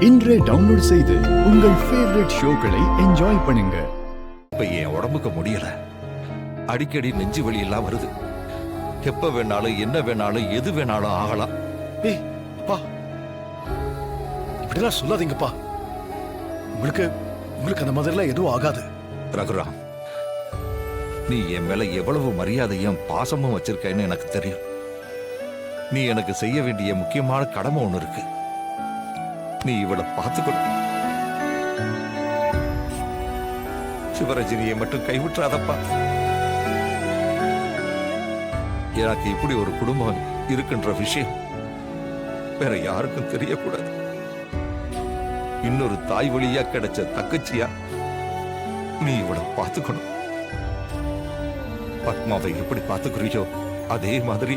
இன்றே டவுன்லோட் செய்து உங்கள் ஃபேவரட் ஷோக்களை என்ஜாய் பண்ணுங்க. இப்ப என் உடம்புக்கு முடியல, அடிக்கடி நெஞ்சு வலி எல்லாம் வருது. எப்ப வேணாலும் என்ன வேணாலும் எது வேணாலும் ஆகலாம். ஏய் அப்பா, இப்படிலாம் சொல்லாதீங்கப்பா. உங்களுக்கு உங்களுக்கு அந்த மாதிரிலாம் எதுவும் ஆகாது. ரகுராம், நீ என் மேல எவ்வளவு மரியாதையும் பாசமும் வச்சிருக்கேன்னு எனக்கு தெரியும். நீ எனக்கு செய்ய வேண்டிய முக்கியமான கடமை ஒண்ணு இருக்கு. நீ இவளை பார்த்துக்கணும். சிவரஜினியை மட்டும் கைவிட்டுறாதப்பா. எனக்கு இப்படி ஒரு குடும்பம் இருக்குன்ற விஷயம் வேற யாருக்கும் தெரியக்கூடாது. இன்னொரு தாய் வழியா கிடைச்ச தங்கச்சியா நீ இவளை பார்த்துக்கணும். பத்மாவை எப்படி பார்த்துக்கிறியோ அதே மாதிரி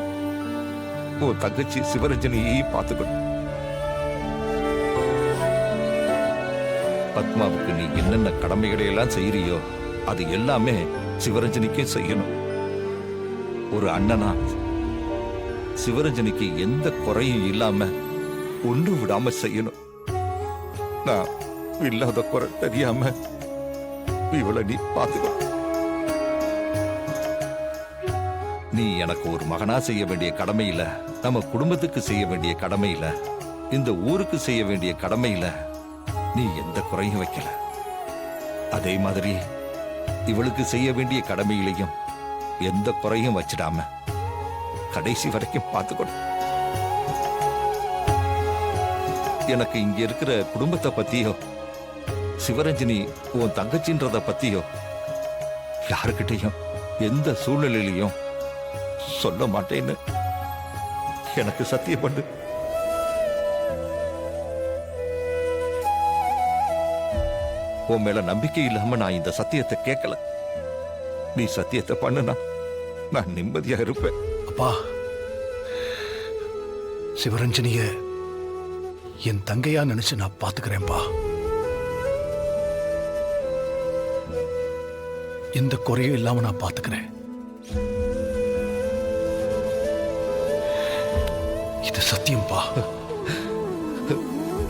உன் தங்கச்சி சிவரஞ்சனியை பார்த்துக்கணும். பத்மாவுக்கு நீ என்னென்ன கடமைகளை எல்லாம் செய்யறியோ அது எல்லாமே சிவரஞ்சனிக்கே செய்யணும். ஒரு அண்ணனா சிவரஞ்சனிக்கு எந்த குறையும் இல்லாம ஒன்று விடாம செய்யணும். நான் இல்லாத குறை தெரியாம இவளை நீ பார்த்துக்கணும். நீ எனக்கு ஒரு மகனா செய்ய வேண்டிய கடமையில, நம்ம குடும்பத்துக்கு செய்ய வேண்டிய கடமையில, இந்த ஊருக்கு செய்ய வேண்டிய கடமையில நீ எந்த குறையும் வைக்கல. அதே மாதிரி இவளுக்கு செய்ய வேண்டிய கடமையிலையும் எந்த குறையும் வச்சிடாம கடைசி வரைக்கும் பார்த்துக்கணும். எனக்கு இங்க இருக்கிற குடும்பத்தை பத்தியோ சிவரஞ்சனி உன் தங்கச்சின்றத பத்தியோ யாருக்கிட்டையும் எந்த சூழ்நிலையிலையும் சொல்ல மாட்டேன்னு எனக்கு சத்தியம் பண்ணு. உன் மேல நம்பிக்கை இல்லாம நான் இந்த சத்தியத்தை கேட்கல. நீ சத்தியத்தை பண்ணுனா நான் நிம்மதியா இருப்பேன். அப்பா, சிவரஞ்சனிய என் தங்கையா நினைச்சு நான் பாத்துக்கிறேன்பா. எந்த குறையும் இல்லாம நான் பாத்துக்கிறேன். இது சத்தியம்பா.